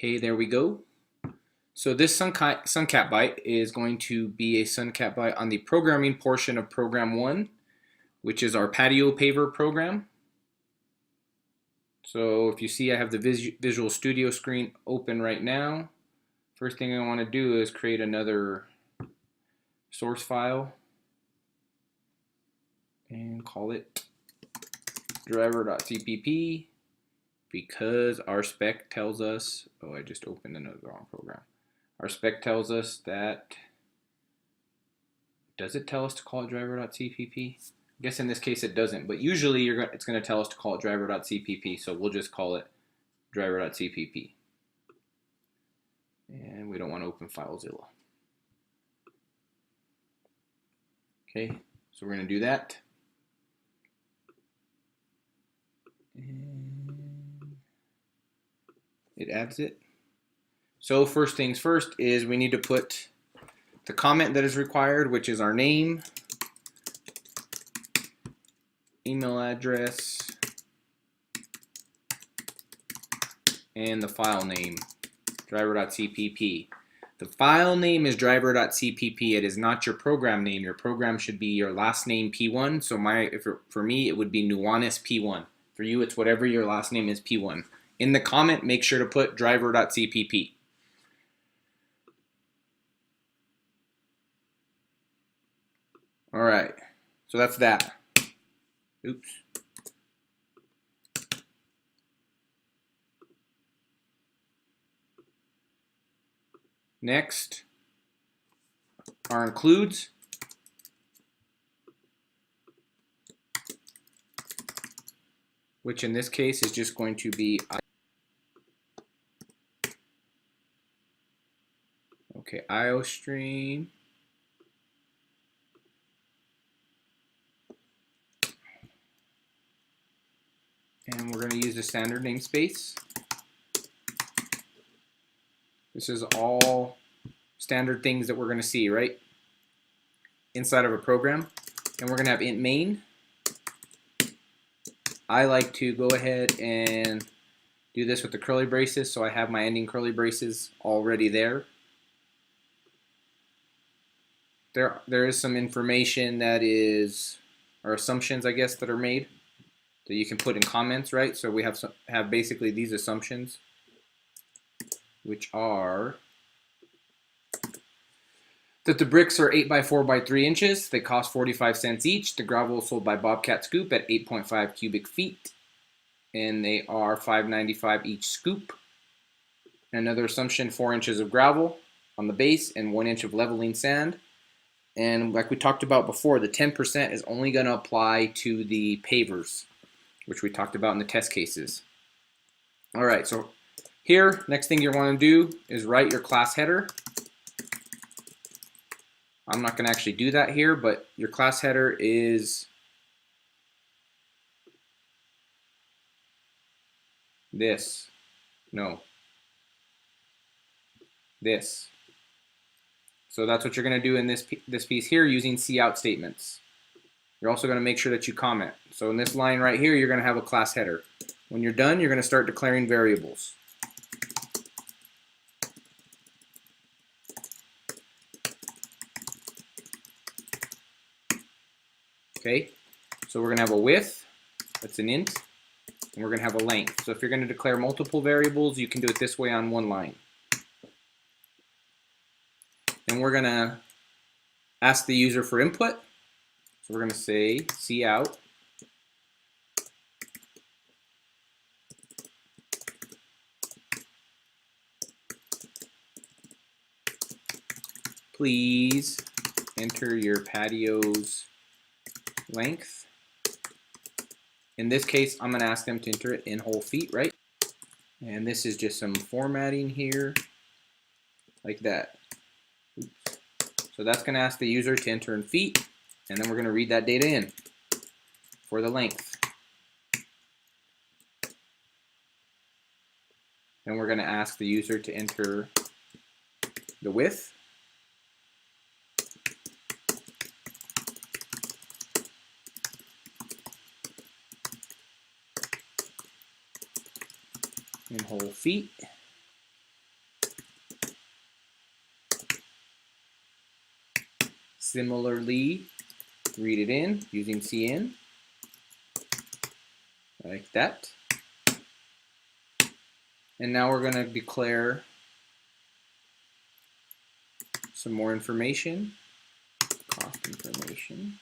Okay, there we go. So this SuncatByte is going to be a SuncatByte on the programming portion of Program 1, which is our patio paver program. So if you see, I have the Visual Studio screen open right now. First thing I want to do is create another source file and call it driver.cpp because our spec tells us, oh, I just opened another wrong program. Our spec tells us that, does it tell us to call it driver.cpp? I guess in this case it doesn't, but usually it's going to tell us to call it driver.cpp, so we'll just call it driver.cpp. And we don't want to open FileZilla. Okay, so we're going to do that. And it adds it. So first things first is we need to put the comment that is required, which is our name, email address, and the file name, driver.cpp. The file name is driver.cpp. It is not your program name. Your program should be your last name P1. So for me, it would be Nuanis P1. For you, it's whatever your last name is P1. In the comment, make sure to put driver.cpp. All right, so that's that. Oops. Next are includes. Which in this case is just going to be IOStream. And we're going to use the standard namespace. This is all standard things that we're going to see, right? Inside of a program. And we're going to have int main. I like to go ahead and do this with the curly braces, so I have my ending curly braces already there. There is some information that is, or assumptions, I guess, that are made that you can put in comments, right? So we have basically these assumptions, which are that the bricks are 8 by 4 by 3 inches. They cost 45 cents each. The gravel is sold by Bobcat Scoop at 8.5 cubic feet, and they are $5.95 each scoop. Another assumption: 4 inches of gravel on the base and 1 inch of leveling sand. And like we talked about before, the 10% is only going to apply to the pavers, which we talked about in the test cases. All right, so here, next thing you want to do is write your class header. I'm not going to actually do that here, but your class header is this. No. This. So that's what you're going to do in this piece here using cout statements. You're also going to make sure that you comment. So in this line right here, you're going to have a class header. When you're done, you're going to start declaring variables. Okay, so we're going to have a width, that's an int, and we're going to have a length. So if you're going to declare multiple variables, you can do it this way on one line. And we're going to ask the user for input. So we're going to say cout please enter your patio's length. In this case, I'm going to ask them to enter it in whole feet, right? And this is just some formatting here, like that. Oops. So that's going to ask the user to enter in feet, and then we're going to read that data in for the length. Then we're going to ask the user to enter the width. In whole feet. similarly read it in using cin, like that. And now we're going to declare some more information, cost information.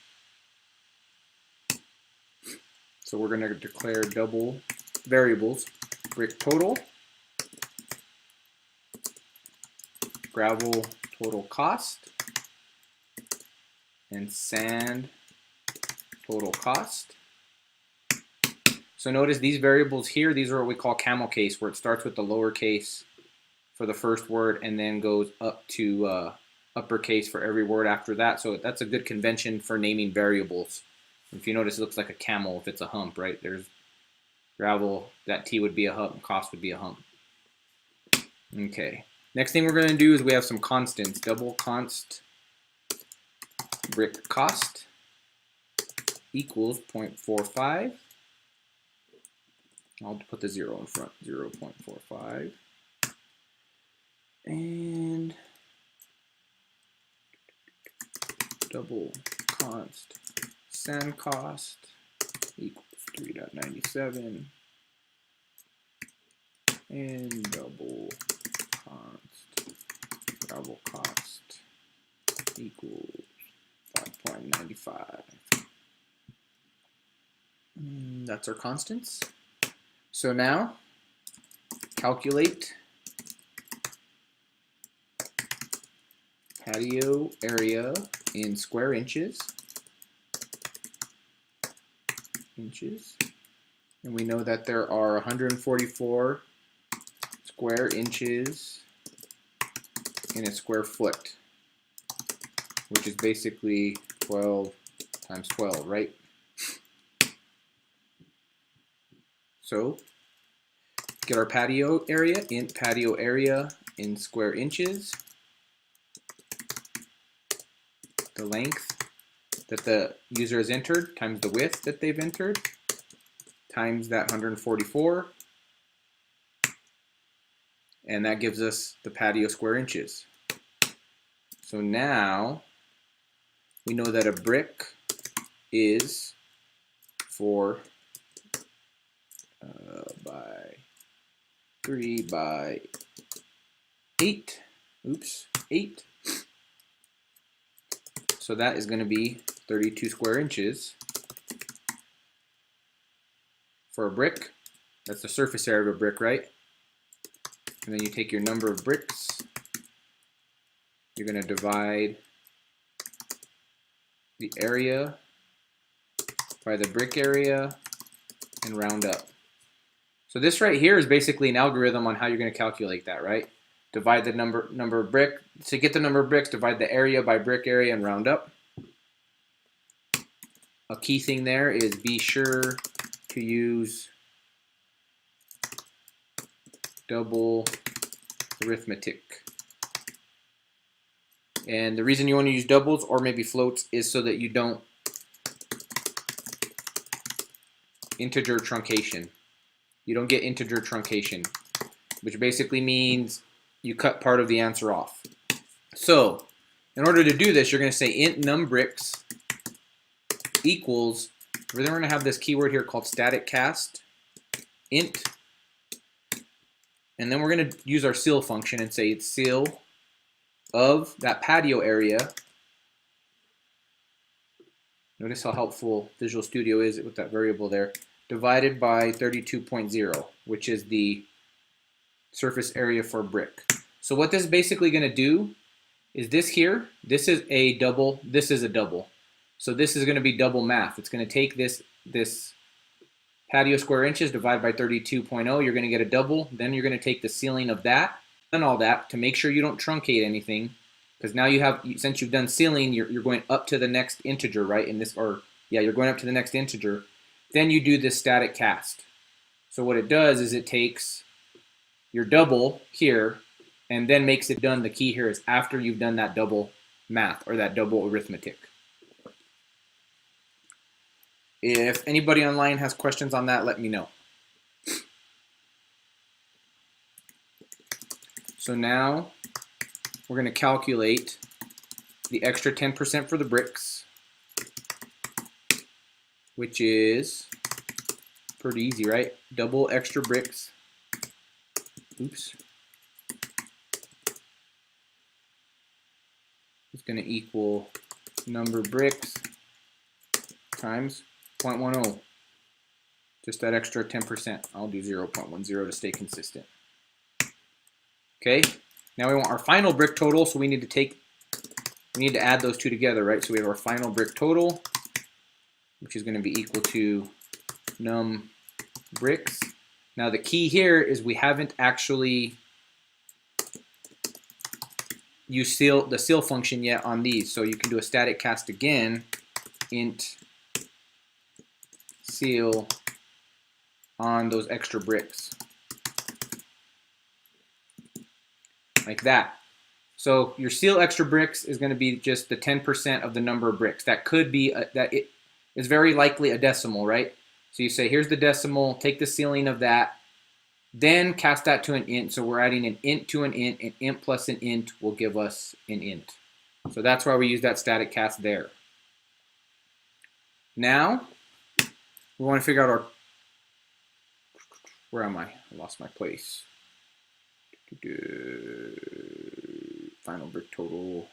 So we're going to declare double variables, brick total, gravel total cost, and sand total cost. So notice these variables here, these are what we call camel case, where it starts with the lowercase for the first word and then goes up to uppercase for every word after that. So that's a good convention for naming variables. If you notice, it looks like a camel if it's a hump, right? There's gravel, that T would be a hump, cost would be a hump. Okay, next thing we're going to do is we have some constants. Double const brick cost equals 0.45. I'll put the 0 in front, 0.45. And double const sand cost equals 3.97. And double const gravel cost equals 5.95. That's our constants. So now calculate patio area in square inches. And we know that there are 144 square inches in a square foot, which is basically 12 times 12, right? So get our patio area, int patio area in square inches, the length that the user has entered times the width that they've entered times that 144, and that gives us the patio square inches. So now we know that a brick is 4 by 3 by 8. Oops, 8. So that is going to be 32 square inches for a brick. That's the surface area of a brick, right? And then you take your number of bricks. You're going to divide the area by the brick area and round up. So this right here is basically an algorithm on how you're going to calculate that, right? Divide the number of brick. To get the number of bricks, divide the area by brick area and round up. A key thing there is be sure to use double arithmetic. And the reason you want to use doubles or maybe floats is so that you don't integer truncation. You don't get integer truncation, which basically means you cut part of the answer off. So in order to do this, you're going to say int numBricks equals, then we're going to have this keyword here called static cast, int, and then we're going to use our ceil function and say it's ceil of that patio area. Notice how helpful Visual Studio is with that variable there, divided by 32.0, which is the surface area for brick. So what this is basically going to do is this here, this is a double, this is a double. So this is going to be double math. It's going to take this patio square inches divided by 32.0. You're going to get a double. Then you're going to take the ceiling of that and all that to make sure you don't truncate anything. Because now you have, since you've done ceiling, you're going up to the next integer, right? In this, or yeah, you're going up to the next integer. Then you do this static cast. So what it does is it takes your double here and then makes it done. The key here is after you've done that double math or that double arithmetic. If anybody online has questions on that, let me know. So now we're going to calculate the extra 10% for the bricks, which is pretty easy, right? Double extra bricks. Oops. It's going to equal number of bricks times 0.10. Just that extra 10%. I'll do 0.10 to stay consistent. Okay, now we want our final brick total, so we need to add those two together, right? So we have our final brick total, which is going to be equal to num bricks. Now the key here is we haven't actually used the ceil function yet on these, so you can do a static cast again, int ceil on those extra bricks, like that. So your ceil extra bricks is going to be just the 10% of the number of bricks. That could be it is very likely a decimal, right? So you say here's the decimal, take the ceiling of that, then cast that to an int. So we're adding an int to an int plus an int will give us an int. So that's why we use that static cast there. Now we want to figure out our, where am I? I lost my place. Final brick total.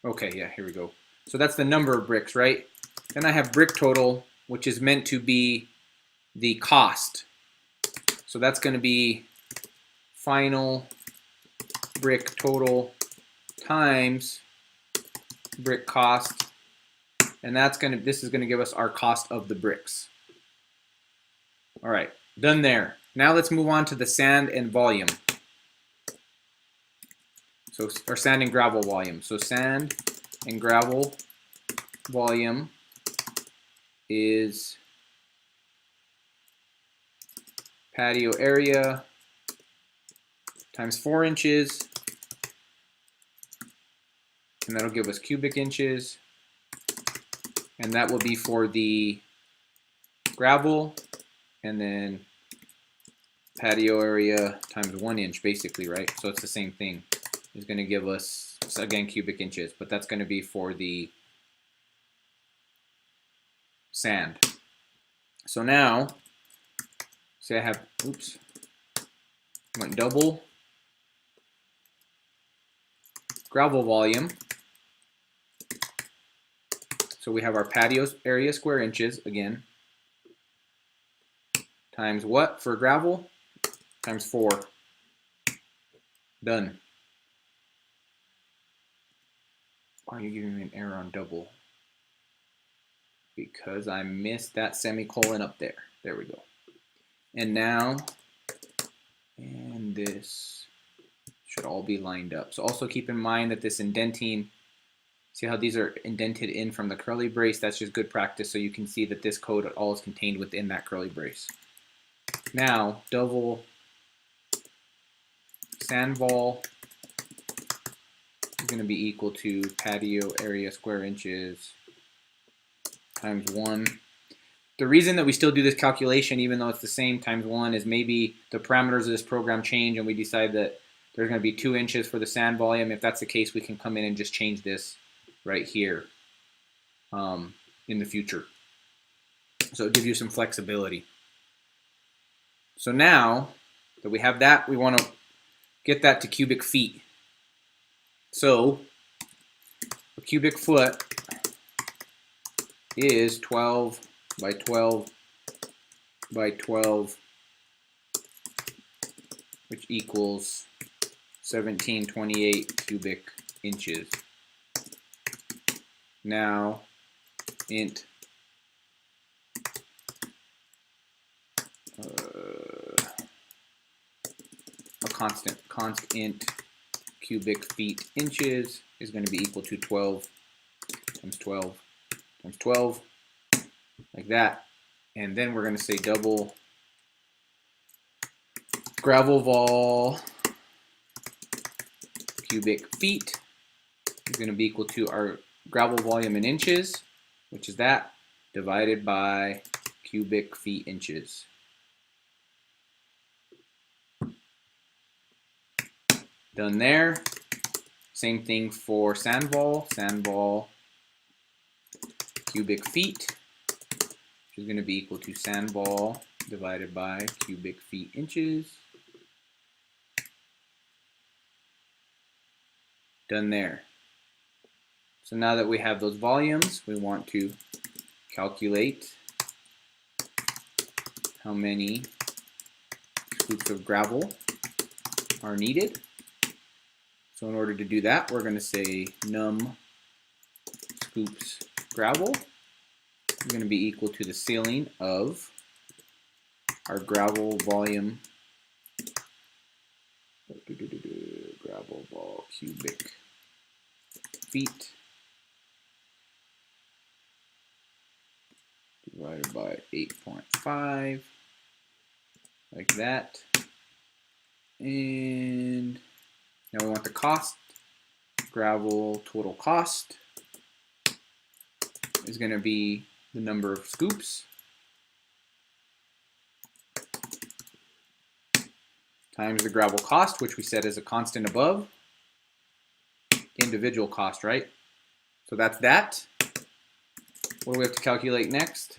Okay, yeah, here we go. So that's the number of bricks, right? Then I have brick total, which is meant to be the cost. So that's going to be final brick total times brick cost, and this is going to give us our cost of the bricks. All right, done there. Now let's move on to the sand and volume. So, or sand and gravel volume. So sand and gravel volume is patio area times 4 inches, and that'll give us cubic inches, and that will be for the gravel, and then patio area times 1 inch, basically, right? So it's the same thing. It's going to give us, again, cubic inches, but that's going to be for the sand. So now, say I have, oops, went double gravel volume. So we have our patio area square inches again, times what for gravel? Times 4. Done. Why are you giving me an error on double? Because I missed that semicolon up there. There we go. And now, and this should all be lined up. So also keep in mind that this indenting, see how these are indented in from the curly brace? That's just good practice, so you can see that this code all is contained within that curly brace. Now, double sand vol is going to be equal to patio area square inches times 1. The reason that we still do this calculation, even though it's the same times 1, is maybe the parameters of this program change and we decide that there's going to be 2 inches for the sand volume. If that's the case, we can come in and just change this right here in the future. So it'll give you some flexibility. So now that we have that, we want to get that to cubic feet. So a cubic foot is 12 by 12 by 12, which equals 1728 cubic inches. Now int const int cubic feet inches is going to be equal to 12 times 12 times 12, like that. And then we're going to say double gravel vol cubic feet is going to be equal to our gravel volume in inches, which is that, divided by cubic feet inches. Done there. Same thing for sand vol cubic feet, which is going to be equal to sand vol divided by cubic feet inches. Done there. So now that we have those volumes, we want to calculate how many scoops of gravel are needed. So in order to do that, we're going to say num scoops gravel is going to be equal to the ceiling of our gravel volume, gravel vol cubic feet divided by 8.5, like that. And now we want the cost. Gravel total cost is going to be the number of scoops times the gravel cost, which we set as a constant above. Individual cost, right? So that's that. What do we have to calculate next?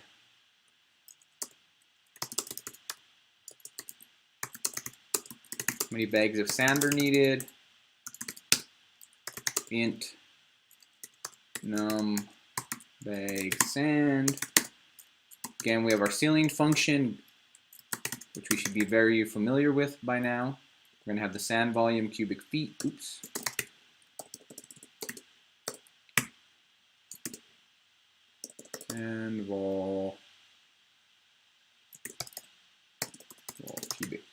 How many bags of sand are needed? Int num bag sand. Again, we have our ceiling function, which we should be very familiar with by now. We're going to have the sand volume cubic feet. Oops. Sand vol cubic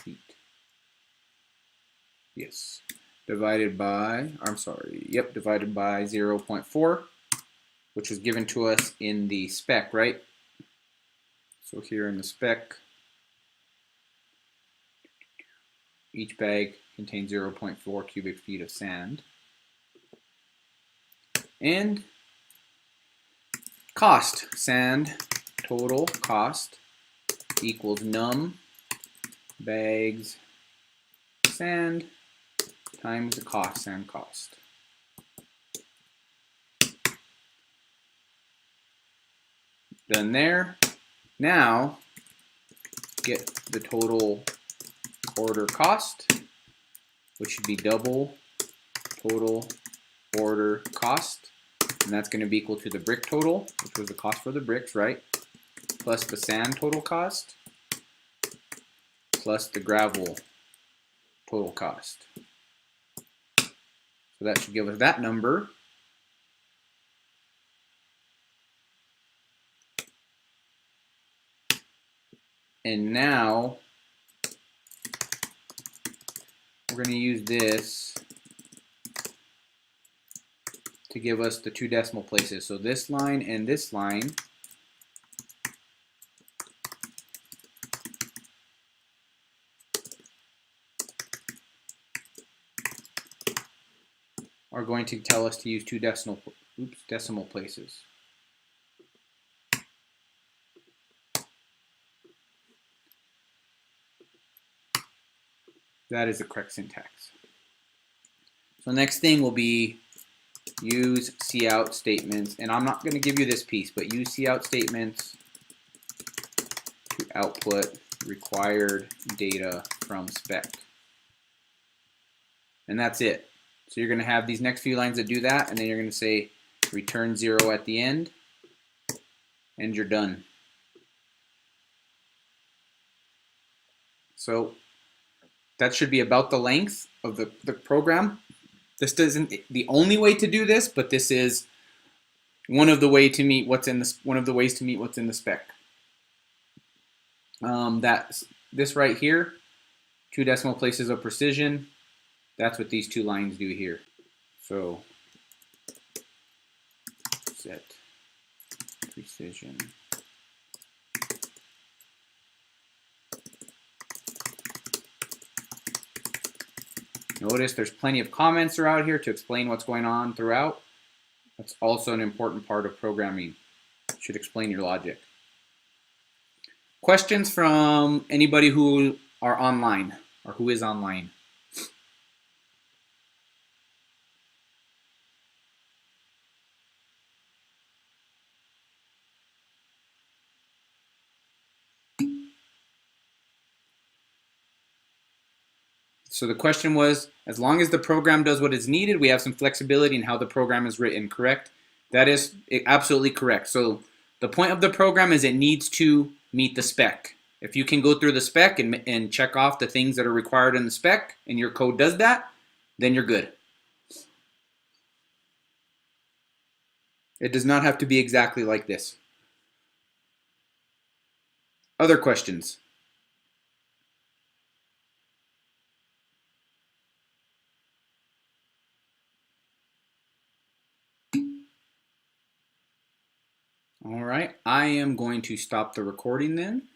feet. Yes. Divided by, divided by 0.4, which was given to us in the spec, right? So here in the spec, each bag contains 0.4 cubic feet of sand. And cost, sand total cost equals num bags sand times the cost, sand cost. Done there. Now get the total order cost, which should be double total order cost, and that's going to be equal to the brick total, which was the cost for the bricks, right? Plus the sand total cost, plus the gravel total cost. So that should give us that number. And now we're going to use this to give us the two decimal places. So this line and this line are going to tell us to use two decimal places. That is the correct syntax. So the next thing will be use cout statements, and I'm not going to give you this piece, but use cout statements to output required data from spec. And that's it. So you're going to have these next few lines that do that, and then you're going to say return 0 at the end, and you're done. So that should be about the length of the program. This isn't the only way to do this, but this is one of the ways to meet what's in the spec. This right here, two decimal places of precision. That's what these two lines do here. So set precision. Notice there's plenty of comments throughout here to explain what's going on throughout. That's also an important part of programming. It should explain your logic. Questions from anybody who are online, or who is online? So the question was, as long as the program does what is needed, we have some flexibility in how the program is written, correct? That is absolutely correct. So the point of the program is it needs to meet the spec. If you can go through the spec and check off the things that are required in the spec, and your code does that, then you're good. It does not have to be exactly like this. Other questions? All right, I am going to stop the recording then.